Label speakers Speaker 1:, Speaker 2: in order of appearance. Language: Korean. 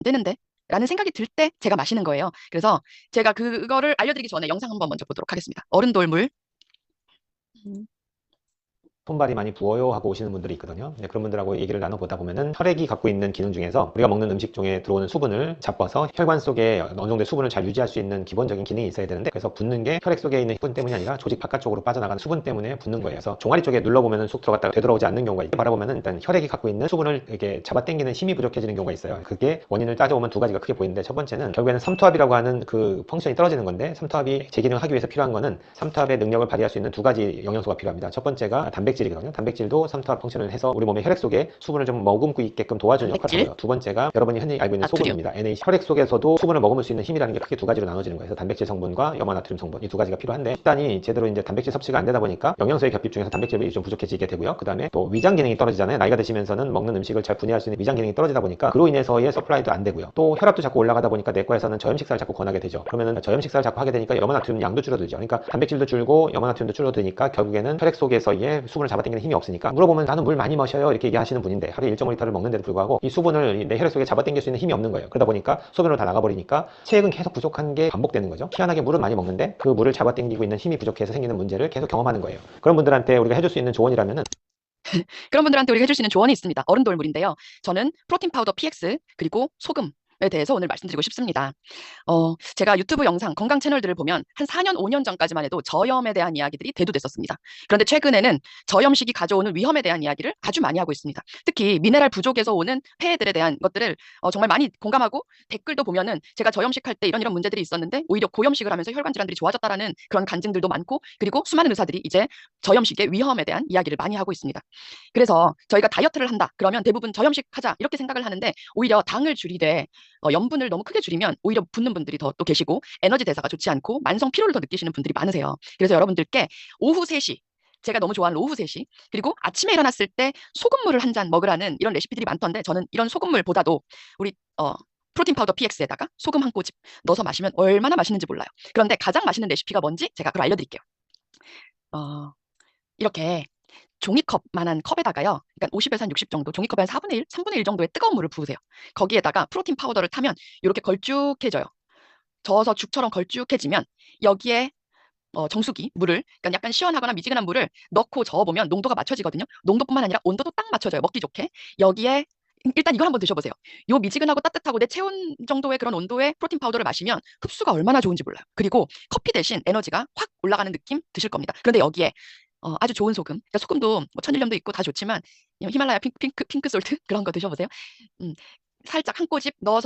Speaker 1: 되는데 라는 생각이 들 때 제가 마시는 거예요. 그래서 제가 그거를 알려드리기 전에 영상 한번 먼저 보도록 하겠습니다. 어른돌물. 음.
Speaker 2: 손발이 많이 부어요 하고 오시는 분들이 있거든요. 그런 분들하고 얘기를 나눠보다 보면은 혈액이 갖고 있는 기능 중에서 우리가 먹는 음식 중에 들어오는 수분을 잡아서 혈관 속에 어느 정도의 수분을 잘 유지할 수 있는 기본적인 기능이 있어야 되는데, 그래서 붓는 게 혈액 속에 있는 수분 때문이 아니라 조직 바깥쪽으로 빠져나가는 수분 때문에 붓는 거예요. 그래서 종아리 쪽에 눌러보면은 쑥 들어갔다가 되돌아오지 않는 경우가 있고, 바라보면은 일단 혈액이 갖고 있는 수분을 이렇게 잡아당기는 힘이 부족해지는 경우가 있어요. 그게 원인을 따져보면 두 가지가 크게 보이는데, 첫 번째는 결국에는 삼투압이라고 하는 그 펑션이 떨어지는 건데, 삼투압이 제 기능을 하기 위해서 필요한 거는 삼투압의 능력을 발휘할 수 있는 두 가지 영양소가 필요합니다. 첫 번째가 단백질이거든요. 단백질도 삼투압 펑션을 해서 우리 몸의 혈액 속에 수분을 좀 머금고 있게끔 도와주는 역할을
Speaker 1: 단백질,
Speaker 2: 하고요. 두 번째가 여러분이 흔히 알고 있는
Speaker 1: 나트륨.
Speaker 2: 소금입니다. NaC. 혈액 속에서도 수분을 머금을 수 있는 힘이라는 게 크게 두 가지로 나눠지는 거예요. 그래서 단백질 성분과 염화나트륨 성분, 이 두 가지가 필요한데, 식단이 제대로 이제 단백질 섭취가 안 되다 보니까 영양소의 결핍 중에서 단백질이 좀 부족해지게 되고요. 그 다음에 또 위장 기능이 떨어지잖아요. 나이가 드시면서는 먹는 음식을 잘 분해할 수 있는 위장 기능이 떨어지다 보니까 그로 인해서의 서플라이도 안 되고요. 또 혈압도 자꾸 올라가다 보니까 내과에서는 저염 식사를 자꾸 권하게 되죠. 그러면은 저염 식사를 자꾸 하게 되니까 염화나트륨 양도 줄어들죠. 그러니까 단백질도 줄고 염화나트륨도 줄어드니까 결국에는 혈액 속에서의 수분을 잡아당기는 힘이 없으니까, 물어보면 나는 물 많이 마셔요 이렇게 얘기하시는 분인데, 하루에 1.5리터를 먹는데도 불구하고 이 수분을 내 혈액 속에 잡아당길 수 있는 힘이 없는 거예요. 그러다 보니까 소변으로 다 나가버리니까 체액은 계속 부족한 게 반복되는 거죠. 희한하게 물은 많이 먹는데 그 물을 잡아당기고 있는 힘이 부족해서 생기는 문제를 계속 경험하는 거예요. 그런 분들한테 우리가 해줄 수 있는 조언이라면은,
Speaker 1: 그런 분들한테 우리가 해줄 수 있는 조언이 있습니다. 어른돌물인데요. 저는 프로틴 파우더 PX 그리고 소금에 대해서 오늘 말씀드리고 싶습니다. 제가 유튜브 영상, 건강 채널들을 보면 한 4년, 5년 전까지만 해도 저염에 대한 이야기들이 대두됐었습니다. 그런데 최근에는 저염식이 가져오는 위험에 대한 이야기를 아주 많이 하고 있습니다. 특히 미네랄 부족에서 오는 폐해들에 대한 것들을 정말 많이 공감하고, 댓글도 보면은 제가 저염식 할 때 이런 문제들이 있었는데 오히려 고염식을 하면서 혈관 질환들이 좋아졌다라는 그런 간증들도 많고, 그리고 수많은 의사들이 이제 저염식의 위험에 대한 이야기를 많이 하고 있습니다. 그래서 저희가 다이어트를 한다 그러면 대부분 저염식 하자 이렇게 생각을 하는데, 오히려 당을 줄이되 염분을 너무 크게 줄이면 오히려 붓는 분들이 더 또 계시고, 에너지 대사가 좋지 않고 만성 피로를 더 느끼시는 분들이 많으세요. 그래서 여러분들께 오후 3시, 제가 너무 좋아하는 오후 3시, 그리고 아침에 일어났을 때 소금물을 한 잔 먹으라는 이런 레시피들이 많던데, 저는 이런 소금물보다도 우리 프로틴 파우더 PX에다가 소금 한 꼬집 넣어서 마시면 얼마나 맛있는지 몰라요. 그런데 가장 맛있는 레시피가 뭔지 제가 그걸 알려드릴게요. 어, 이렇게 종이컵만한 컵에다가요. 그러니까 50에서 한 60 정도, 종이컵에 한 4분의 1, 3분의 1 정도의 뜨거운 물을 부으세요. 거기에다가 프로틴 파우더를 타면 이렇게 걸쭉해져요. 저어서 죽처럼 걸쭉해지면 여기에 정수기 물을, 그러니까 약간 시원하거나 미지근한 물을 넣고 저어보면 농도가 맞춰지거든요. 농도뿐만 아니라 온도도 딱 맞춰져요. 먹기 좋게. 여기에 일단 이걸 한번 드셔보세요. 요 미지근하고 따뜻하고 내 체온 정도의 그런 온도의 프로틴 파우더를 마시면 흡수가 얼마나 좋은지 몰라요. 그리고 커피 대신 에너지가 확 올라가는 느낌 드실 겁니다. 그런데 여기에 아주 좋은 소금, 그러니까 소금도 뭐 천일염도 있고 다 좋지만 히말라야 핑크 솔트 그런 거 드셔보세요. 음, 살짝 한 꼬집 넣어서